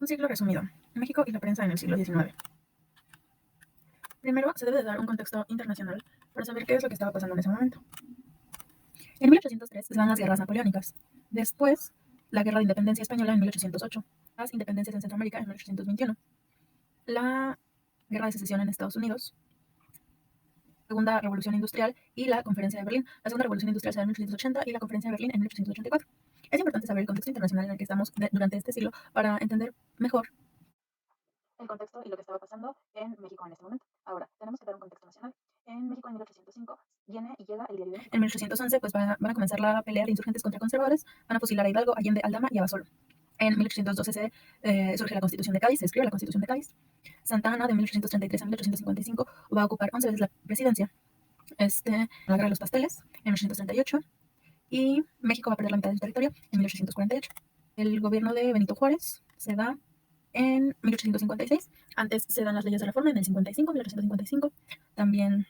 Un siglo resumido. México y la prensa en el siglo XIX. Primero, se debe de dar un contexto internacional para saber qué es lo que estaba pasando en ese momento. En 1803 se dan las guerras napoleónicas. Después, la Guerra de Independencia Española en 1808. Las independencias en Centroamérica en 1821. La Guerra de Secesión en Estados Unidos. Segunda Revolución Industrial y la Conferencia de Berlín. La Segunda Revolución Industrial se da en 1880 y la Conferencia de Berlín en 1884. Es importante saber el contexto internacional en el que estamos durante este siglo para entender mejor el contexto y lo que estaba pasando en México en este momento. Ahora, tenemos que dar un contexto nacional. En México en 1805 viene y llega el Diario de México. En 1811 pues van a comenzar la pelea de insurgentes contra conservadores, van a fusilar a Hidalgo, Allende, Aldama y Abasolo. En 1812 surge la Constitución de Cádiz, se escribe la Constitución de Cádiz. Santa Anna de 1833 a 1855 va a ocupar 11 veces la presidencia. La Guerra de los Pasteles en 1838 y México va a perder la mitad del territorio en 1848. El gobierno de Benito Juárez se da en 1856. Antes se dan las leyes de reforma en el 55, 1855. También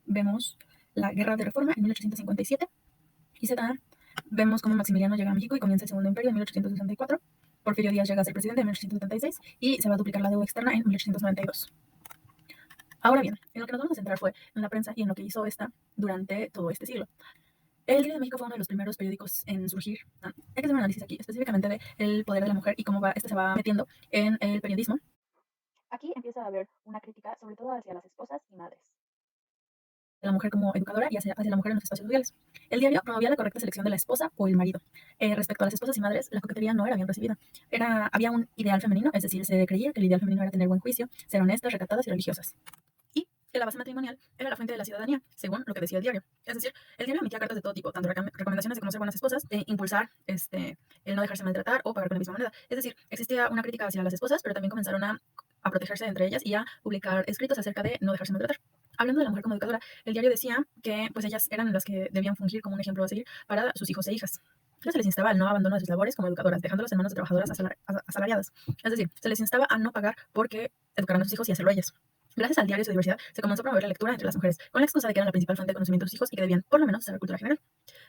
vemos la guerra de reforma en 1857 y vemos cómo Maximiliano llega a México y comienza el Segundo Imperio en 1864. Porfirio Díaz llega a ser presidente en 1876 y se va a duplicar la deuda externa en 1892. Ahora bien, en lo que nos vamos a centrar fue en la prensa y en lo que hizo esta durante todo este siglo. El Diario de México fue uno de los primeros periódicos en surgir. Hay que hacer un análisis aquí, específicamente del poder de la mujer y cómo se va metiendo en el periodismo. Aquí empieza a haber una crítica, sobre todo hacia las esposas y madres. La mujer como educadora y hacia la mujer en los espacios sociales. El diario promovía la correcta selección de la esposa o el marido. Respecto a las esposas y madres, la coquetería no era bien recibida. Había un ideal femenino, es decir, se creía que el ideal femenino era tener buen juicio, ser honestas, recatadas y religiosas. Y que la base matrimonial era la fuente de la ciudadanía, según lo que decía el diario. Es decir, el diario emitía cartas de todo tipo, tanto recomendaciones de cómo ser buenas esposas, de impulsar el no dejarse maltratar o pagar con la misma moneda. Es decir, existía una crítica hacia las esposas, pero también comenzaron a protegerse entre ellas y a publicar escritos acerca de no dejarse maltratar. Hablando de la mujer como educadora, el diario decía que pues ellas eran las que debían fungir como un ejemplo a seguir para sus hijos e hijas. Se les instaba al no abandono de sus labores como educadoras, dejándolas en manos de trabajadoras asalariadas. Es decir, se les instaba a no pagar porque educaran a sus hijos y hacerlo ellas. Gracias al diario y su diversidad, se comenzó a promover la lectura entre las mujeres, con la excusa de que era la principal fuente de conocimiento de sus hijos y que debían, por lo menos, saber cultura general.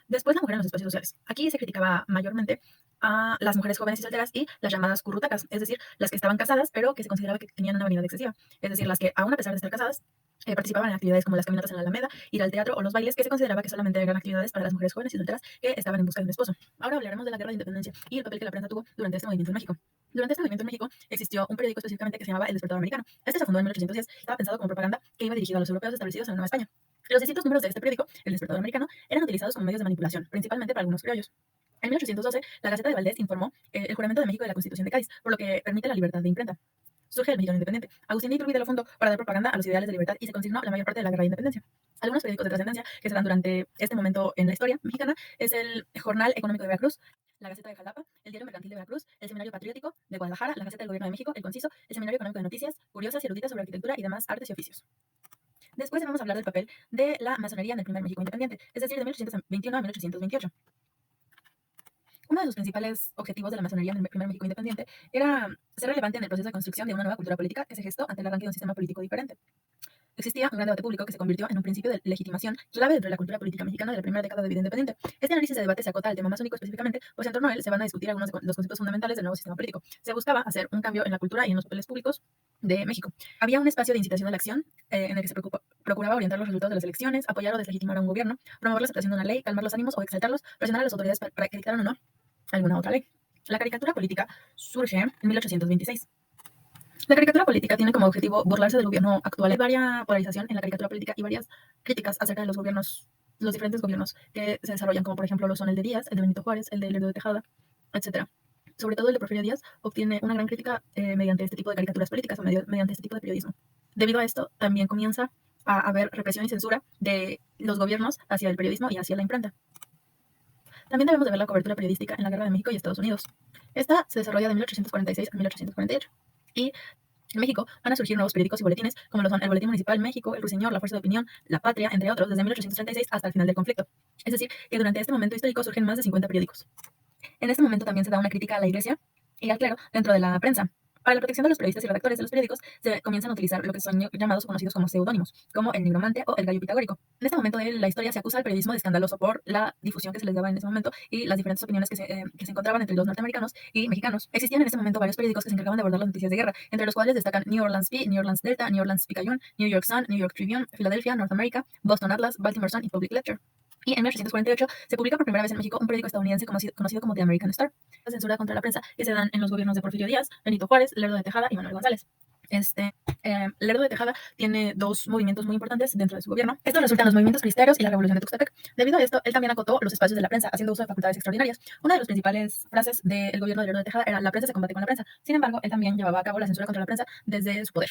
Después, la mujer en los espacios sociales. Aquí se criticaba mayormente a las mujeres jóvenes y solteras y las llamadas currutacas, es decir, las que estaban casadas, pero que se consideraba que tenían una vanidad excesiva. Es decir, las que, aún a pesar de estar casadas, participaban en actividades como las caminatas en la Alameda, ir al teatro o los bailes, que se consideraba que solamente eran actividades para las mujeres jóvenes y solteras que estaban en busca de un esposo. Ahora hablaremos de la Guerra de Independencia y el papel que la prensa tuvo durante este movimiento en México. Durante este movimiento en México existió un periódico específicamente que se llamaba El Despertador Americano. Este se fundó en 1810, estaba pensado como propaganda que iba dirigido a los europeos establecidos en la Nueva España. Los distintos números de este periódico, El Despertador Americano, eran utilizados como medios de manipulación, principalmente para algunos criollos. En 1812, la Gaceta de Valdés informó el juramento de México de la Constitución de Cádiz, por lo que permite la libertad de imprenta. Surge el Mexicano Independiente. Agustín de Iturbide lo fundó para dar propaganda a los ideales de libertad y se consignó la mayor parte de la Guerra de Independencia. Algunos periódicos de trascendencia que se dan durante este momento en la historia mexicana es el Jornal Económico de Veracruz, la Gaceta de Jalapa, el Diario Mercantil de Veracruz, el Seminario Patriótico de Guadalajara, la Gaceta del Gobierno de México, el Conciso, el Seminario Económico de Noticias, curiosas y eruditas sobre arquitectura y demás artes y oficios. Después vamos a hablar del papel de la masonería en el primer México independiente, es decir, de 1821 a 1828. Uno de sus principales objetivos de la masonería en el primer México independiente era ser relevante en el proceso de construcción de una nueva cultura política que se gestó ante el arranque de un sistema político diferente. Existía un gran debate público que se convirtió en un principio de legitimación clave dentro de la cultura política mexicana de la primera década de vida independiente. Este análisis de debate se acota al tema masónico específicamente, pues en torno a él se van a discutir algunos de los conceptos fundamentales del nuevo sistema político. Se buscaba hacer un cambio en la cultura y en los papeles públicos de México. Había un espacio de incitación a la acción en el que se procuraba orientar los resultados de las elecciones, apoyar o deslegitimar a un gobierno, promover la aceptación de una ley, calmar los ánimos o exaltarlos, presionar a las autoridades para que dictaran o no alguna otra ley. La caricatura política surge en 1826. La caricatura política tiene como objetivo burlarse del gobierno actual. Hay varias polarización en la caricatura política y varias críticas acerca de los gobiernos, los diferentes gobiernos que se desarrollan, como por ejemplo lo son el de Díaz, el de Benito Juárez, el de Lerdo de Tejada, etc. Sobre todo el de Porfirio Díaz obtiene una gran crítica mediante este tipo de caricaturas políticas o mediante este tipo de periodismo. Debido a esto, también comienza a haber represión y censura de los gobiernos hacia el periodismo y hacia la imprenta. También debemos de ver la cobertura periodística en la Guerra de México y Estados Unidos. Esta se desarrolla de 1846 a 1848. Y en México van a surgir nuevos periódicos y boletines, como lo son el Boletín Municipal México, el Ruiseñor, la Fuerza de Opinión, La Patria, entre otros, desde 1836 hasta el final del conflicto. Es decir, que durante este momento histórico surgen más de 50 periódicos. En este momento también se da una crítica a la Iglesia y al clero dentro de la prensa. Para la protección de los periodistas y redactores de los periódicos, se comienzan a utilizar lo que son llamados o conocidos como seudónimos, como el nigromante o el gallo pitagórico. En este momento de la historia se acusa al periodismo de escandaloso por la difusión que se les daba en ese momento y las diferentes opiniones que se encontraban entre los norteamericanos y mexicanos. Existían en ese momento varios periódicos que se encargaban de abordar las noticias de guerra, entre los cuales destacan New Orleans P, New Orleans Delta, New Orleans Picayune, New York Sun, New York Tribune, Philadelphia, North America, Boston Atlas, Baltimore Sun y Public Ledger. Y en 1848 se publica por primera vez en México un periódico estadounidense conocido como The American Star. La censura contra la prensa que se dan en los gobiernos de Porfirio Díaz, Benito Juárez, Lerdo de Tejada y Manuel González. Lerdo de Tejada tiene dos movimientos muy importantes dentro de su gobierno. Estos resultan los movimientos cristeros y la revolución de Tuxtepec. Debido a esto, él también acotó los espacios de la prensa, haciendo uso de facultades extraordinarias. Una de las principales frases del gobierno de Lerdo de Tejada era: la prensa se combate con la prensa. Sin embargo, él también llevaba a cabo la censura contra la prensa desde su poder.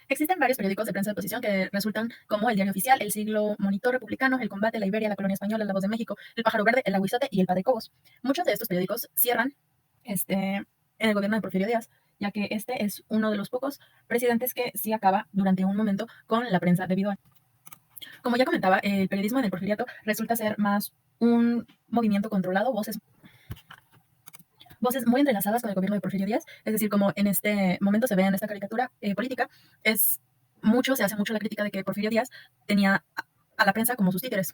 Existen varios periódicos de prensa de oposición que resultan como el Diario Oficial, El Siglo, Monitor Republicano, El Combate, La Iberia, La Colonia Española, La Voz de México, El Pájaro Verde, El Aguizote y El Padre Cobos. Muchos de estos periódicos cierran en el gobierno de Porfirio Díaz, ya que este es uno de los pocos presidentes que sí acaba durante un momento con la prensa debido a... Como ya comentaba, el periodismo en el porfiriato resulta ser más un movimiento controlado, voces muy entrelazadas con el gobierno de Porfirio Díaz, es decir, como en este momento se ve en esta caricatura política, se hace mucho la crítica de que Porfirio Díaz tenía a la prensa como sus títeres.